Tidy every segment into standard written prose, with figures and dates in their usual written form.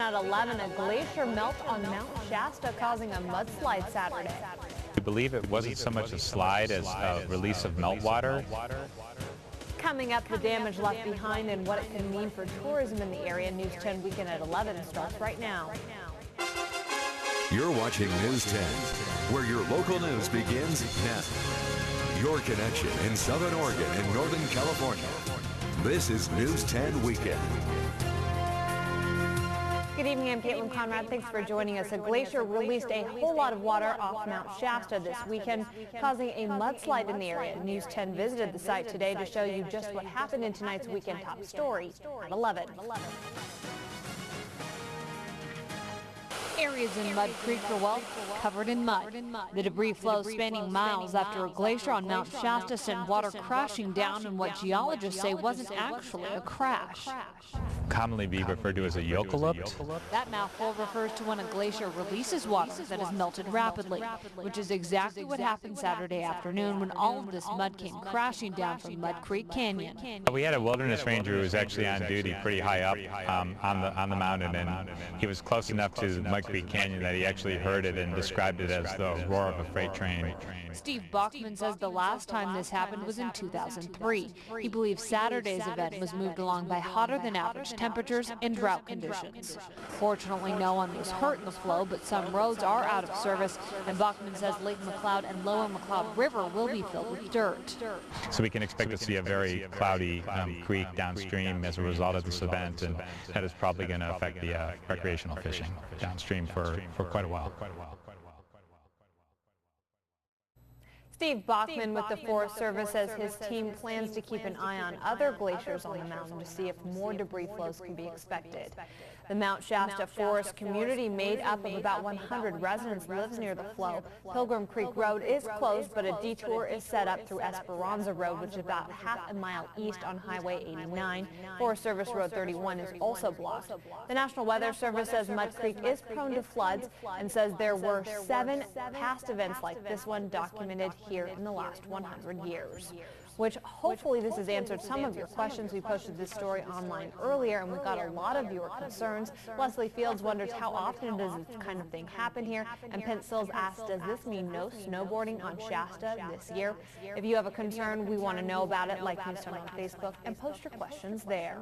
At 11, a glacier melt on Mount Shasta causing a mudslide Saturday. We believe it wasn't so much a slide as a release of meltwater. Coming up, the damage left behind and what it can mean for tourism in the area. News 10 Weekend at 11 starts right now. You're watching News 10, where your local news begins now. Your connection in Southern Oregon and Northern California. This is News 10 Weekend. Good evening, I'm Caitlin Conrad. Thanks for joining us. A glacier released a whole lot of water off Mount Shasta this weekend, causing a mudslide in the area. News 10 visited the site today to show you just what happened in tonight's Weekend Top Story at 11. Areas in Mud Creek are, well, covered in mud. The debris flow spanning miles after a glacier on Mount Shasta sent water crashing down in what geologists say wasn't actually a crash. Commonly be referred to as a eucalypt. That mouthful refers to when a glacier releases water that has melted rapidly, which is exactly what happened Saturday afternoon when all of this mud came crashing down from Mud Creek Canyon. We had a wilderness ranger who was actually on duty pretty high up on the mountain, and he was close enough to Mud Creek Canyon that he actually heard it and described it as the roar of a freight train. Steve Bachman says the last time this happened was in 2003. He believes Saturday's event was moved along by hotter than average temperatures and drought conditions. Fortunately, no one was hurt in the flow, but some roads are out of service, and Bachman says Lake McLeod and Lower McLeod River will be filled with dirt. So we can expect to see a very cloudy creek downstream as a result of this event, and that is probably going to affect the recreational fishing downstream for quite a while. Steve Bachman with the Forest Service says his team plans to keep an eye on other glaciers on the mountain to see if more debris flows can be expected. The Mount Shasta Forest community, made up of about 100 residents, lives near the flow. Pilgrim Creek Road is closed, but a detour is set up through Esperanza Road, which is about half a mile east on Highway 89. Forest Service Road 31 is also blocked. The National Weather Service says Mud Creek is prone to floods and says there were 7 past events like this one documented here in the last 100 years. Which hopefully this has answered some of your questions. We posted this story online earlier and we got a lot of viewer concerns. Leslie Fields wonders how often does this kind of thing happen here, and Pencils asks, does this mean no snowboarding on Shasta this year? If you have a concern, we want to know about it. Like News 10 on Facebook and post your questions there.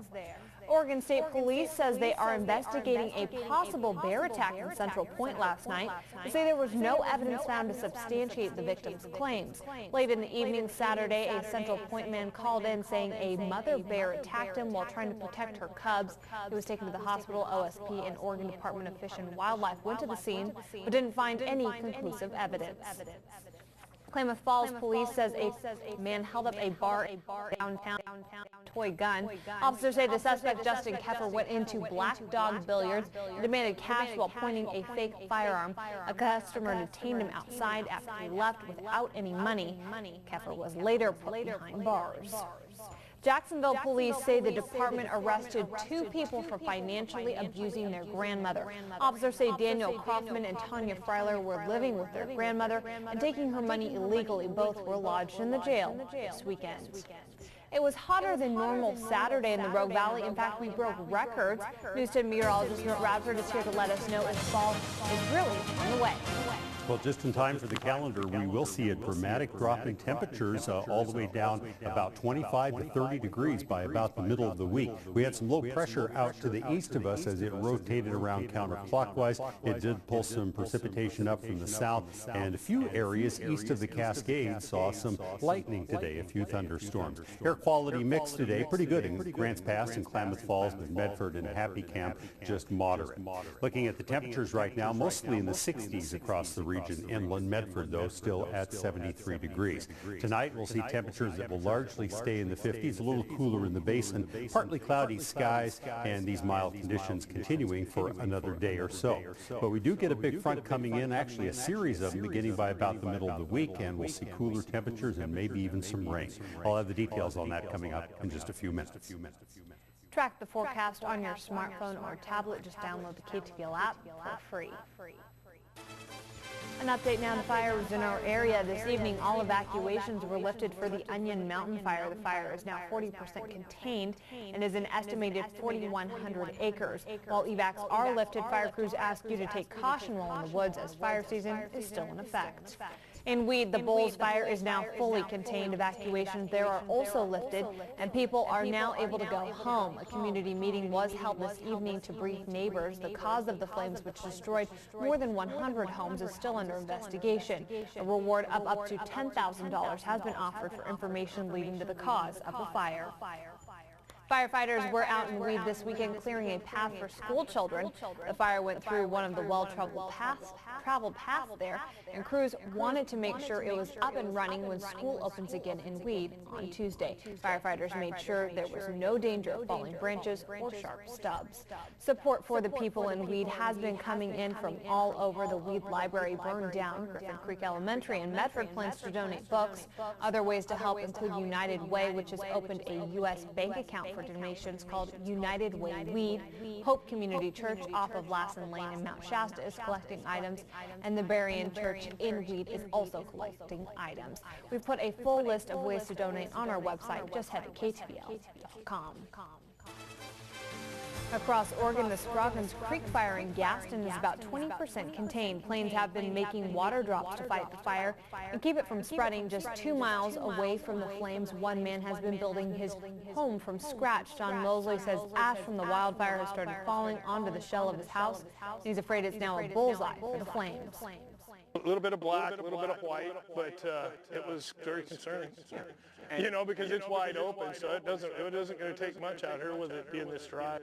Oregon State Police says they are investigating a possible bear attack in Central Point last night. They say there was no evidence found to substantiate the victim's claims. Late in the evening Saturday, a Central Point man called in saying a mother bear attacked him while trying to protect her cubs. He was taken to the hospital. OSP and Oregon Department of Fish and Wildlife went to the scene but didn't find any conclusive evidence. Klamath Falls police says a man held up a bar downtown toy gun. Officers say the suspect, Justin Keffer, went into Black Dog Billiards and demanded cash while pointing a fake firearm. A customer detained him outside after he left without any money. Keffer was later put behind bars. Jacksonville police say the department arrested 2 people for financially abusing their grandmother. Officers say Daniel Kaufman and Tanya Freiler were living with their grandmother and taking her money illegally. Both were lodged in the jail this weekend. It was hotter than normal Saturday in the Rogue Valley. In fact, we broke records. News 10 meteorologist Milt Radford is here to let us know if fall is really on the way. Well, just in time for the calendar, we will see a dramatic drop in temperatures all the way down about 25 to 30 degrees by about the middle of the week. We had some low pressure out to the east of us as it rotated around counterclockwise. It did pull some precipitation up from the south, and a few areas east of the Cascades saw some lightning today, a few thunderstorms. Air quality mix today, pretty good in Grants Pass and Klamath Falls, but Medford and Happy Camp just moderate. Looking at the temperatures right now, mostly in the 60s across the region. Inland Medford, though, still at 73 degrees. Tonight, we'll see temperatures that will largely stay in the 50s, a little cooler in the basin, partly cloudy skies, and these mild conditions continuing for another day or so. But we do get a big front coming in, actually a series of them beginning by about the middle of the week, and we'll see cooler temperatures and maybe even some rain. I'll have the details on that coming up in just a few minutes. Track the forecast on your smartphone or tablet. Just download the KTVL app for free. An update now, the fires in our area this evening. All evacuations were lifted for the Onion Mountain fire. The fire is now 40% contained and is an estimated 4,100 acres. While evacs are lifted, fire crews ask you to take caution while in the woods as fire season is still in effect. In Weed, the Bulls fire is now fully contained. Evacuations there are also lifted, and people are now able to go home. A community meeting was held this evening to brief neighbors. The cause of the flames, which destroyed more than 100 homes, is still under investigation. A reward of up to $10,000 has been offered for information leading to the cause of the fire. Firefighters were out in Weed this weekend clearing a path for school children. The fire went through one of the well-traveled paths there, and crews wanted to make sure it was up and running when school opens again in Weed on Tuesday. Firefighters made sure there was no danger of falling branches or sharp stubs. Support for the people in Weed has been coming in from all over. The Weed Library burned down. Griffin Creek Elementary and Medford plans to donate books. Other ways to help include United Way, which has opened a U.S. bank account for donations called United Way Weed. Hope Community Church off of Lassen Lane in Mount Shasta is collecting items, and the Berrien Church in Weed is also collecting items. We've put a full list of ways to donate on our website. Just head to KTVL.com. Across Oregon, the Scroggins Creek fire in Gaston is about 20% contained. Planes have been making water drops to fight the fire and keep it from spreading. Just 2 miles away from the flames, one man has been building his home from scratch. John Mosley says ash from the wildfire has started falling onto the shell of his house. He's afraid it's now a bullseye for the flames. A little bit of black, a little bit of white, but it was very concerning. You know, because it's wide open, so it isn't going to take much out here with it being this dry.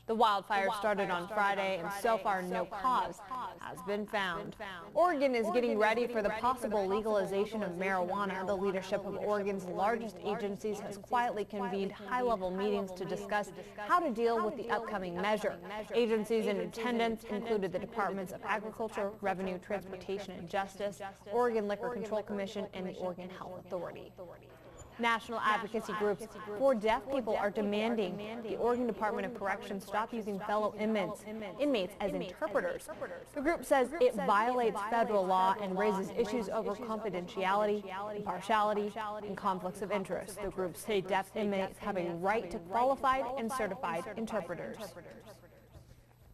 The wildfire started on Friday, and so far no cause has been found. Oregon is getting ready for the possible legalization of marijuana. The leadership of Oregon's largest agencies has quietly convened high-level meetings to discuss how to deal with the upcoming measure. Agencies in attendance included the Departments of Agriculture, Revenue, Transportation, and Justice, Oregon Liquor Control Commission, and the Oregon Health Authority. National advocacy groups for deaf people are demanding the Oregon Department of Corrections stop using fellow inmates as interpreters. The group says it violates federal law and raises issues over confidentiality, impartiality, and conflicts of interest. The group say deaf inmates have a right to qualified and certified interpreters.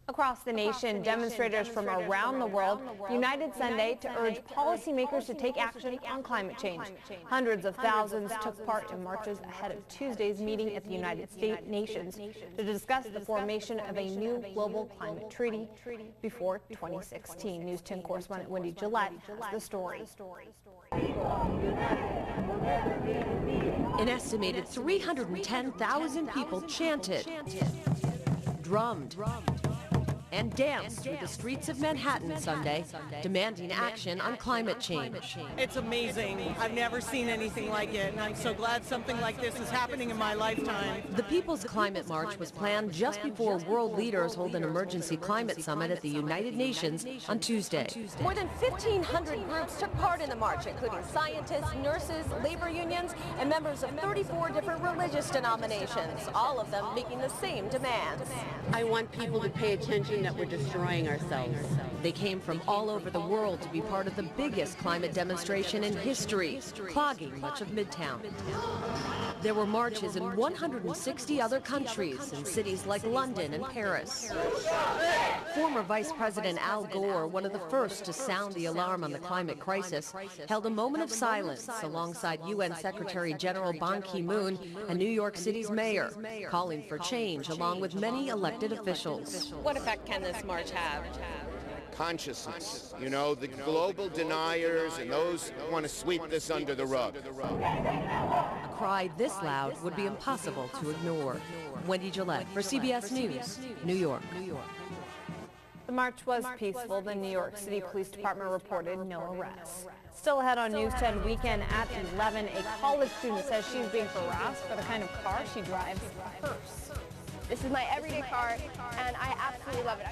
Across the nation, demonstrators from around the world united Sunday to urge policymakers to take action on climate change. Hundreds of thousands took part in marches ahead of Tuesday's meeting at the United Nations to discuss the formation of a new global climate treaty before 2016. News 10 correspondent Wendy Gillette has the story. An estimated 310,000 people chanted, drummed, and danced through the streets of Manhattan Sunday, demanding action on climate change. It's amazing. I've never seen anything like it, and I'm so glad something like this is happening in my lifetime. The People's Climate March was planned just before world leaders hold an emergency climate summit at the United Nations on Tuesday. More than 1,500 groups took part in the march, including scientists, nurses, labor unions, and members of 34 different religious denominations, all of them making the same demands. I want people to pay attention that we're destroying ourselves. They came from all over the world to be part of the biggest climate demonstration in history, clogging much of Midtown. There were marches in 160 other countries in cities like London and Paris. Former Vice President Al Gore, one of the first to sound the alarm on the climate crisis, held a moment of silence alongside UN Secretary General Ban Ki-moon and New York City's mayor, calling for change along with many elected officials. What effect can this march have? Consciousness, you know, the global deniers and those who want to sweep this under the rug. A cry this loud would be impossible to ignore. Wendy Gillette for CBS News, New York. The march was peaceful. The New York City Police Department reported no arrests. Still ahead on News 10 weekend at 11, a college student says she's being harassed for the kind of car she drives, a hearse. This is my everyday car, and I absolutely love it.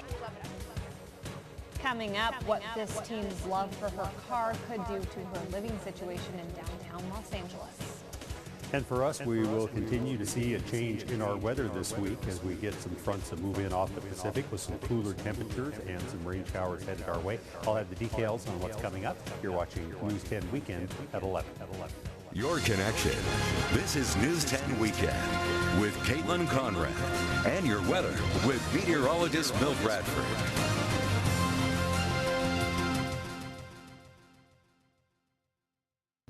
Coming up, what this teen's love for her car could do to her living situation in downtown Los Angeles. And for us, we will continue to see a change in our weather this week as we get some fronts that move in off the Pacific with some cooler temperatures and some rain showers headed our way. I'll have the details on what's coming up. You're watching News 10 Weekend at 11. Your connection. This is News 10 Weekend with Caitlin Conrad and your weather with meteorologist Bill Bradford.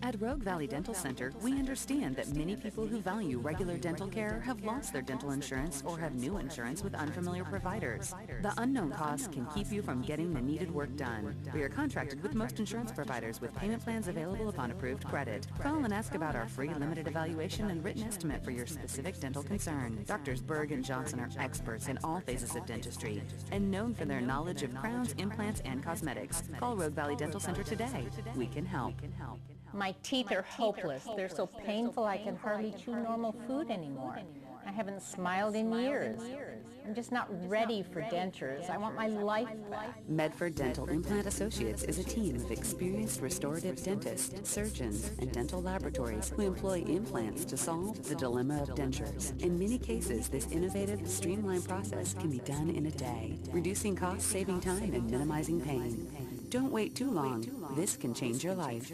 At Rogue Valley Dental Center, we understand that many people who value regular dental care have lost their dental insurance or have new insurance with unfamiliar providers. The unknown costs can keep you from getting the needed work done. We are contracted with most insurance providers with payment plans available upon approved credit. Call and ask about our free limited evaluation and written estimate for your specific dental concern. Doctors Berg and Johnson are experts in all phases of dentistry and known for their knowledge of crowns, implants, and cosmetics. Call Rogue Valley Dental Center today. We can help. My teeth are hopeless. They're so painful I can hardly chew normal food anymore. I haven't smiled in years. I'm just not ready for dentures. I want my life back. Medford Dental Implant Associates is a team of experienced restorative dentists, surgeons, and dental laboratories who employ implants to solve the dilemma of dentures. In many cases, this innovative, streamlined process can be done in a day, reducing costs, saving time, and minimizing pain. Don't wait too long. This can change your life.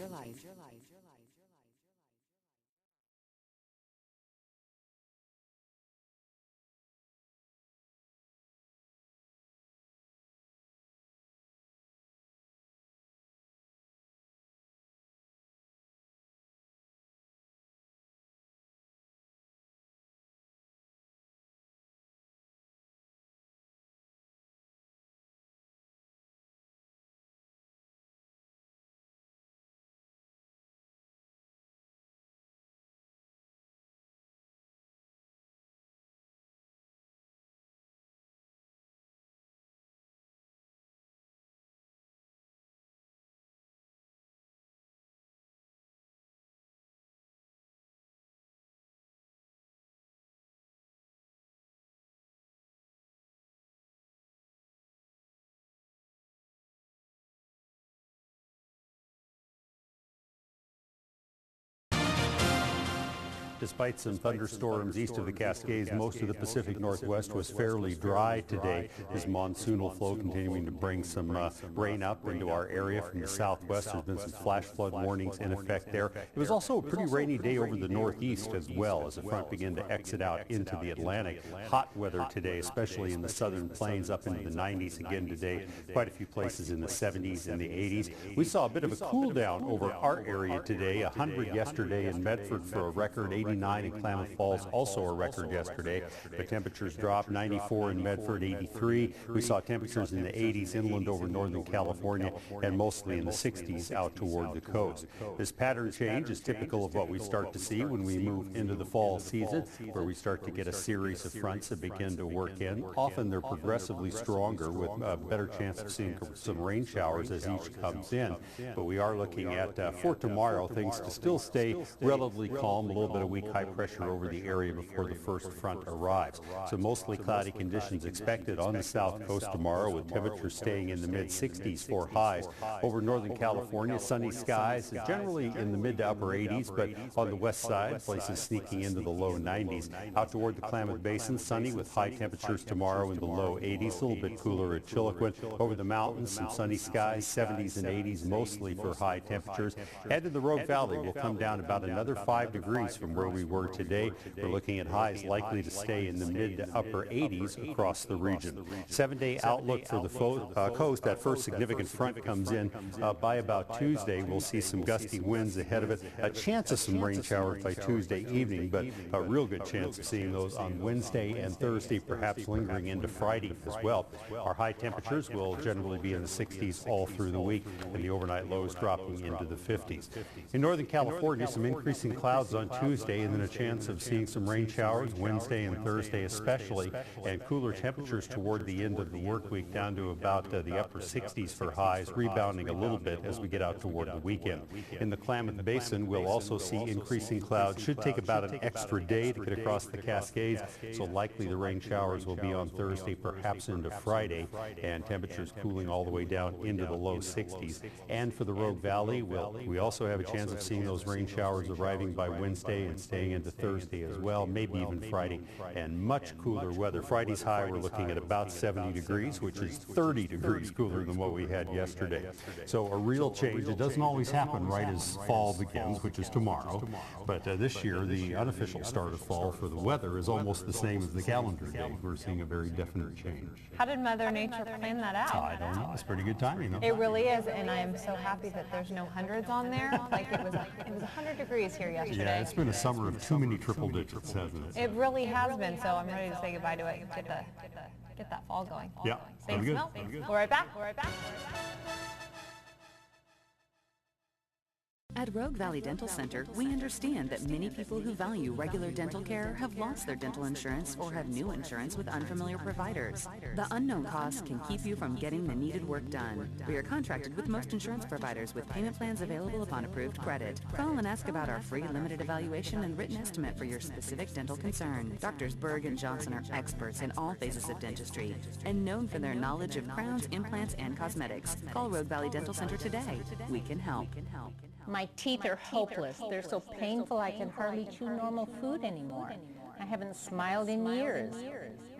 Despite some thunderstorms east of the Cascades, most of the Pacific Northwest was fairly dry today. This monsoonal flow continuing to bring some rain up into our area from the southwest. There's been some flash flood warnings in effect there. It was also a pretty rainy day over the northeast as well as the front began to exit out into the Atlantic. Hot weather today, especially in the southern plains up into the 90s again today. Quite a few places in the 70s and the 80s. We saw a bit of a cool down over our area today. 100 yesterday in Medford for a record 89 in Klamath Falls, also a record yesterday. But temperatures dropped, 94 in Medford, 83. We saw temperatures in the 80s inland over Northern California and mostly in the 60s out toward the coast. This pattern change is typical of what we start to see when we move into the fall season, where we start to get a series of fronts that begin to work in. Often they're progressively stronger with a better chance of seeing some rain showers as each comes in. But we are looking at, for tomorrow, things to still stay relatively calm, a little bit of weak high pressure over the area before the first front arrives. So mostly cloudy conditions expected on the south coast tomorrow, with temperatures staying in the mid-60s for highs. Over Northern California, sunny skies, generally in the mid to upper 80s, but on the west side, places sneaking into the low 90s. Out toward the Klamath Basin, sunny with high temperatures tomorrow in the low 80s, a little bit cooler at Chilliquin. Over the mountains, some sunny skies, 70s and 80s mostly for high temperatures. Head to the Rogue Valley will come down about another 5 degrees from where we were today. We're looking at highs likely to stay in the mid to upper 80s across the region. 7-day outlook for the coast. That first significant front comes in by about Tuesday. We'll see some gusty winds ahead of it. A chance of some rain showers by Tuesday evening, but a real good chance of seeing those on Wednesday and Thursday, perhaps lingering into Friday as well. Our high temperatures will generally be in the 60s all through the week, and the overnight lows dropping into the 50s. In Northern California, some increasing clouds on Tuesday, and then a chance of seeing some rain showers Wednesday and Thursday especially, and cooler temperatures toward the end of the work week down to about the upper 60s for highs, rebounding a little bit as we get out toward the weekend. In the Klamath Basin, we'll also see increasing clouds. Should take about an extra day to get across the Cascades, so likely the rain showers will be on Thursday, perhaps into Friday, and temperatures cooling all the way down into the low 60s. And for the Rogue Valley, we also have a chance of seeing those rain showers arriving by Wednesday and staying into Thursday as well, maybe even Friday, and much cooler weather. Friday's high, we're looking at about 70 degrees, which is 30 degrees cooler than what we had yesterday. So a real change. It doesn't always happen right as fall begins, which is tomorrow, but this year the unofficial start of fall for the weather is almost the same as the calendar day. We're seeing a very definite change. How did Mother Nature plan that out? I don't know. It's pretty good timing. It really is, and I am so happy that there's no hundreds on there. Like it was 100 degrees here yesterday. Yeah, it's been a summer of too many triple digits, hasn't it? It really has been, so I'm ready to say goodbye to it, get that fall going. Yeah, Thanks, good. Mel. We're right back. At Rogue Valley Dental Center, we understand that many people who value regular dental care have lost their dental insurance or have new insurance with unfamiliar providers. The unknown costs can keep you from getting the needed work done. We are contracted with most insurance providers with payment plans available upon approved credit. Call and ask about our free limited evaluation and written estimate for your specific dental concern. Doctors Berg and Johnson are experts in all phases of dentistry and known for their knowledge of crowns, implants, and cosmetics. Call Rogue Valley Dental Center today. We can help. My teeth are hopeless. They're so painful I can hardly chew normal food anymore. I haven't smiled in years.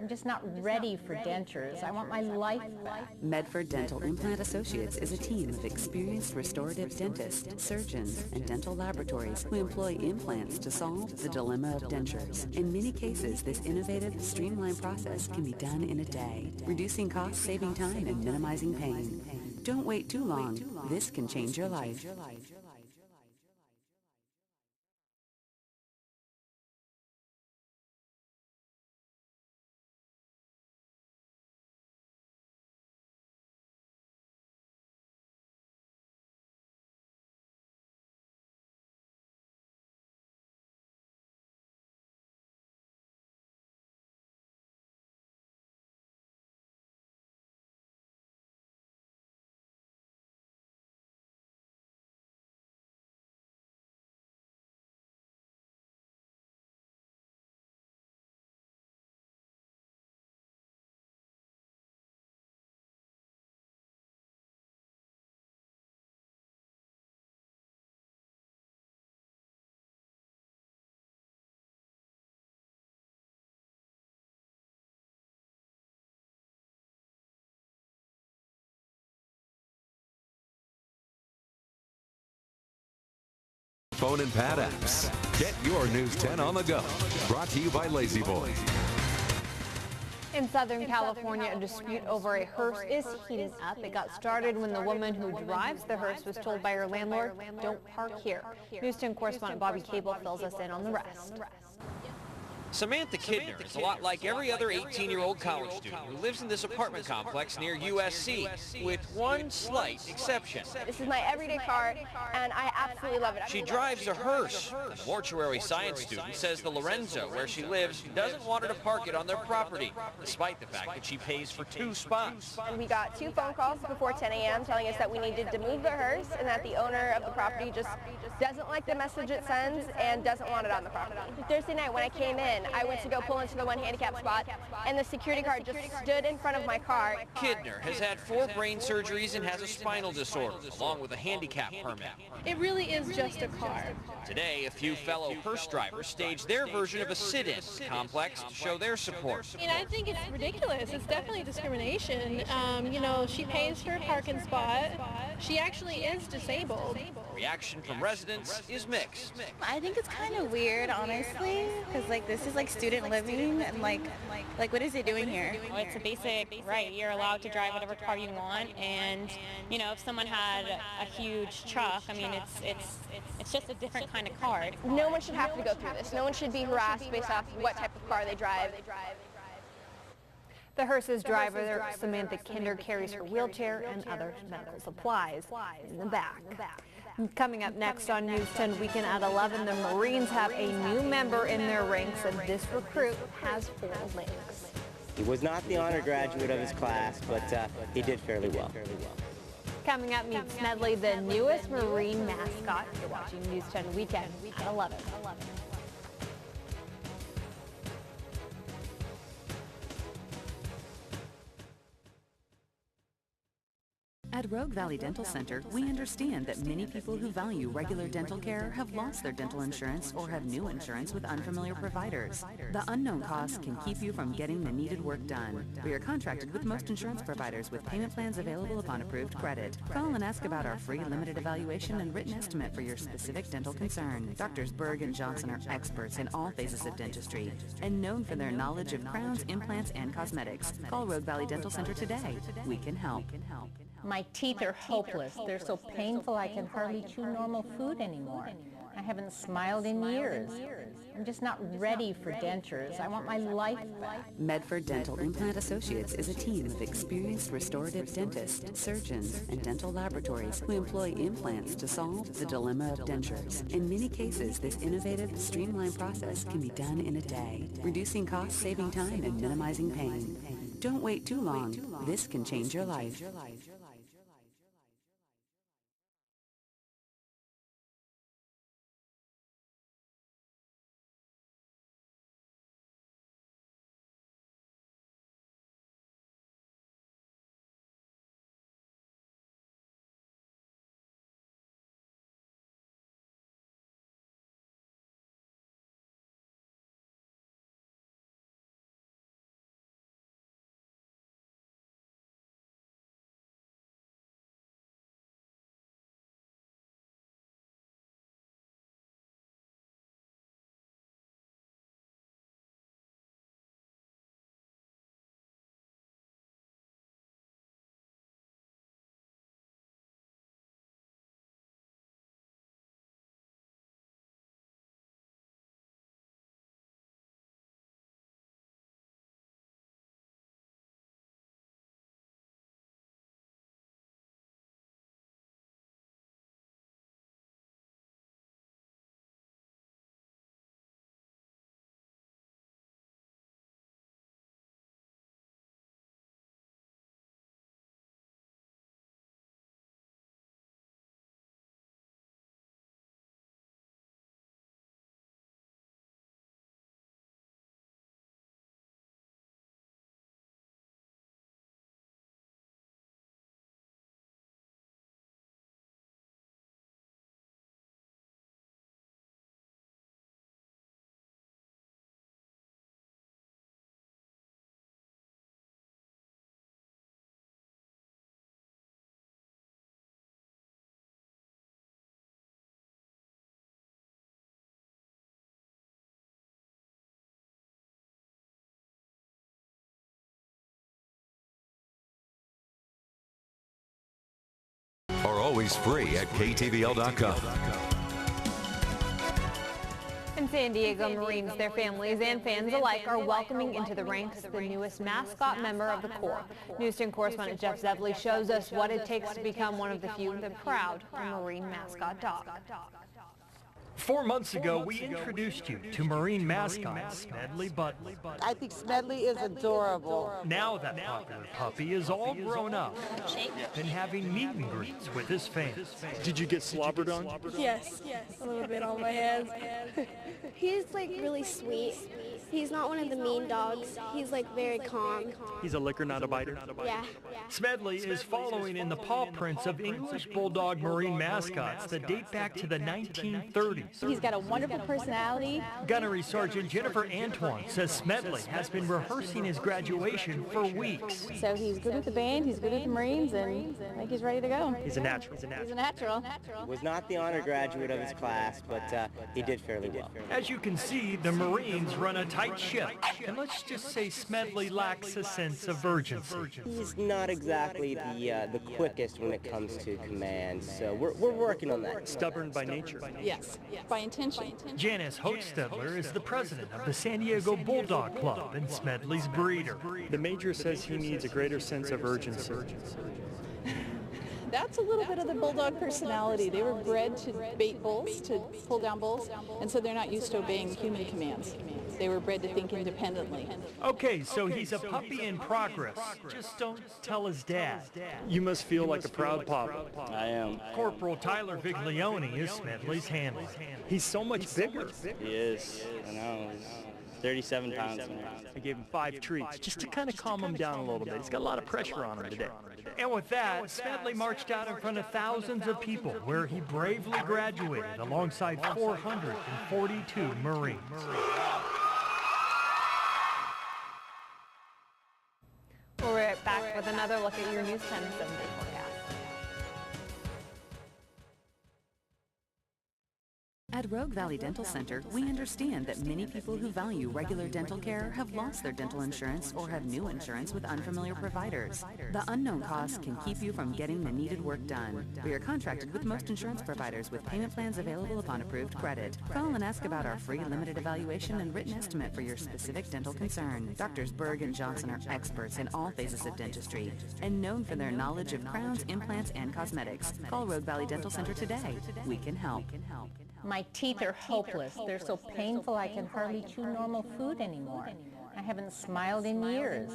I'm just not ready for dentures. I want my life back. Medford Dental Implant Associates is a team of experienced restorative dentists, surgeons, and dental laboratories who employ implants to solve the dilemma of dentures. In many cases, this innovative, streamlined process can be done in a day, reducing costs, saving time, and minimizing pain. Don't wait too long. This can change your life. Phone and pad apps. Get your News 10 on the go. Brought to you by Lazy Boy. In Southern California, a dispute over a hearse is heating up. It got started when the woman who drives the hearse was told by her landlord, "Don't park here." News 10 correspondent Bobby Cable fills us in on the rest. Samantha Kidner is a lot like every other 18-year-old college student who lives in this apartment complex near USC, with one slight exception. This is my everyday car, and I absolutely love it. She drives a hearse. The mortuary science student says the Lorenzo, where she lives, doesn't want her to park it on their property, despite the fact that she pays for 2 spots. We got 2 phone calls before 10 a.m. telling us that we needed to move the hearse and that the owner of the property just doesn't like the message it sends and doesn't want it on the property. Thursday night when I came in, I went to go pull into the one handicap spot, and the security guard just stood in front of my car. Kidner has had 4 brain surgeries and has a spinal disorder, along with a handicap permit. It really is just a car. Today, a few fellow hearse drivers staged their version of a sit-in complex to show their support. You know, I think it's ridiculous. It's definitely discrimination. You know, she pays for a parking spot. She actually is disabled. Reaction from residents is mixed. I think it's kind of weird, honestly, because like this is like student living, and like what is it doing here? It's a basic right. You're allowed to drive whatever car you want, and you know, if someone had a huge truck, I mean, it's just a different kind of car. No one should have to go through this. No one should be harassed based off what type of car they drive. The hearse's driver, Samantha Kidner, carries her wheelchair and other medical supplies in the back. Coming up next on News 10 Weekend at 11, the Marines have a new member in their ranks, and this recruit has 4 legs. He was not the honor graduate of his class, but he did fairly well. Coming up, meet Smedley, the newest Marine mascot. You're watching News 10 Weekend at 11. At At Rogue Valley Dental Center, we understand that many people who value regular dental care have lost their dental insurance or have new insurance with unfamiliar providers. The unknown costs can keep you from getting the needed work done. We are contracted with most insurance providers with payment plans available upon approved credit. Call and ask about our free limited evaluation and written estimate for your specific dental concern. Doctors Berg and Johnson are experts in all phases of dentistry and known for their knowledge of crowns, implants, and cosmetics. Call Rogue Valley Dental Center today. We can help. My teeth are hopeless. They're so painful I can hardly chew normal food anymore. I haven't smiled in years. I'm just not ready for dentures. I want my life back. Medford Dental Implant Associates is a team of experienced restorative dentists, surgeons, and dental laboratories who employ implants to solve the dilemma of dentures. In many cases, this innovative, streamlined process can be done in a day, reducing costs, saving time, and minimizing pain. Don't wait too long. This can change your life. Are always free at KTVL.com. In San Diego, Marines, their families, and fans alike are welcoming into the ranks the newest mascot member of the Corps. News 10 correspondent Jeff Zevley shows us what it takes to become one of the few with a proud Marine mascot dog. 4 months ago, we introduced you to Marine mascot Smedley Butler. I think Smedley is adorable. Now that popular puppy is all grown up and having meet and greets with his fans. Did you get slobbered on? Yes, a little bit on my hands. He's like really sweet. He's not one of the mean dogs. He's like very calm. He's a licker, not a biter. Yeah. Smedley is following in the paw prints of English Bulldog Marine mascots that date back to the 1930s. He's got a wonderful personality. Gunnery Sergeant Jennifer Antoine says Smedley has been rehearsing his graduation for weeks. So he's good with the band, he's good with the Marines, and I think he's ready to go. He's a natural. He's a natural. Was not the honor graduate of his class, but he did fairly well. As you can see, the Marines run a tight ship, and let's just say Smedley lacks a sense of urgency. He's not exactly the quickest when it comes to command, so we're working on that. Stubborn by nature. Yes, by intention. Janice Hostedler is the president of the San Diego Bulldog Club and Smedley's breeder. The major says he needs a greater sense of urgency. That's a little bit of the Bulldog personality. They were bred to bait bulls, to pull down bulls, and so they're not used to obeying human commands. They were bred to think independently. Okay, so he's a puppy in progress. Just don't tell his dad. You must feel like a proud papa. I am. Corporal Tyler Viglione is Smedley's handler. He's so much bigger. He is. I know. 37 pounds. I gave him 5 treats just to kind of calm him down a little bit. He's got a lot of pressure on him today. And with that, Smedley marched out in front of thousands of people where he bravely graduated alongside 442 Marines. We'll be right back with another look at your News 10 7-day forecast. At Rogue Valley Dental Center, we understand that many people who value regular dental care have lost their dental insurance or have new insurance with unfamiliar providers. The unknown costs can keep you from getting the needed work done. We are contracted with most insurance providers with payment plans available upon approved credit. Call and ask about our free limited evaluation and written estimate for your specific dental concern. Doctors Berg and Johnson are experts in all phases of dentistry and known for their knowledge of crowns, implants, and cosmetics. Call Rogue Valley Dental Center today. We can help. My teeth are hopeless. They're so painful I can hardly chew normal food anymore. I haven't smiled in years.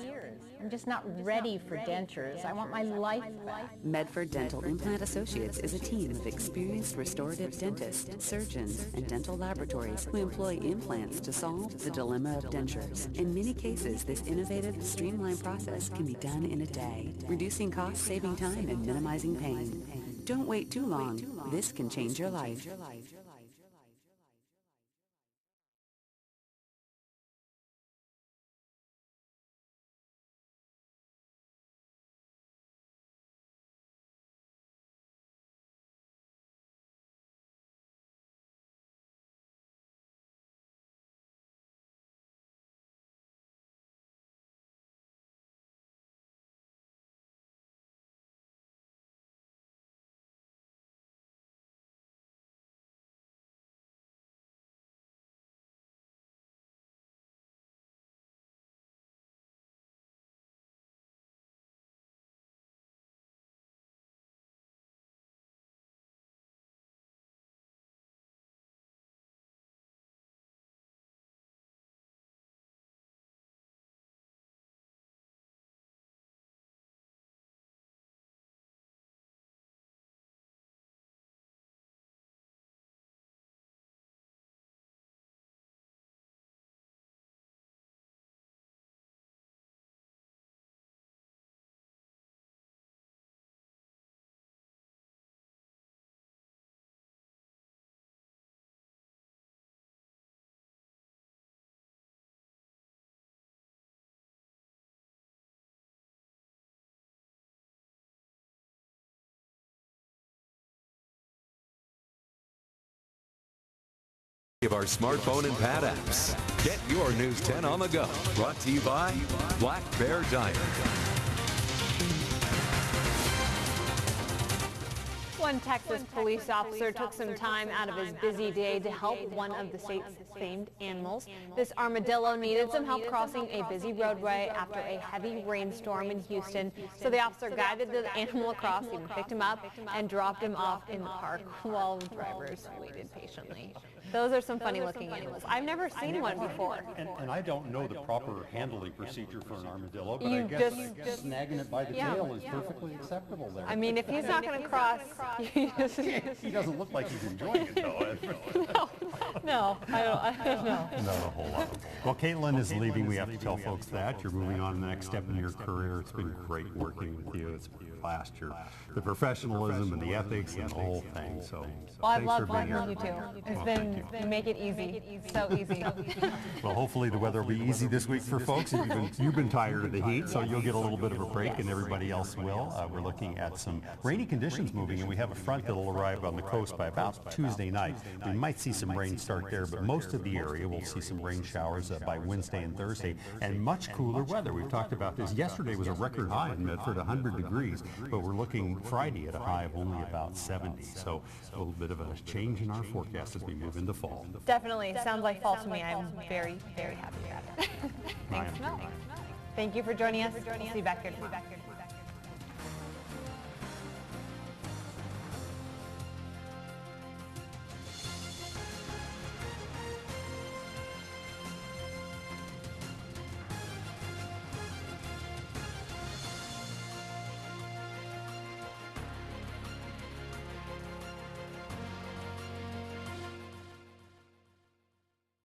I'm just not ready for dentures. I want my life back. Medford Dental Implant Associates is a team of experienced restorative dentists, surgeons, and dental laboratories who employ implants to solve the dilemma of dentures. In many cases, this innovative, streamlined process can be done in a day, reducing costs, saving time, and minimizing pain. Don't wait too long. This can change your life. Of our smartphone and pad apps. Get your News 10 on the go. Brought to you by Black Bear Diner. One Texas police officer took some time out of his busy day to help one of the state's famed animals. This armadillo needed some help crossing a busy roadway after a heavy rainstorm in Houston. So the officer guided the animal across, even picked him up and dropped him off in the park while drivers waited patiently. Those are some funny looking animals. I've never seen one before. And I don't know the proper handling procedure for an armadillo, but You I guess just snagging it by the tail is perfectly acceptable there. I mean, if he's not going to cross, He doesn't look like he's enjoying it, though. No, I don't know. Not a whole lot. Well, Caitlin is leaving. We have to tell folks that. You're moving on to the next step in your career. It's been great working with you. It's been last year. The professionalism and the ethics and the whole thing. So Well, I've thanks loved for being working with here. you too. It's been, you make it easy. So easy. Well, hopefully the weather will be easy this week for folks. You've been tired of the heat, so you'll get a little bit of a break, and everybody else will. We're looking at some rainy conditions moving, and we have a front that will arrive on the coast by about Tuesday night. We might see some rain start there, but most of the area will see some rain showers by Wednesday and Thursday, and much cooler weather. We've talked about this. Yesterday was a record high in Medford, 100 degrees, but we're looking Friday at a high of only about 70. So a little bit of a change in our forecast as we move into fall. Definitely. Sounds like fall to me. I'm very, very happy about it. Thanks, Mel. Thank you for joining us. We'll see you back here tomorrow.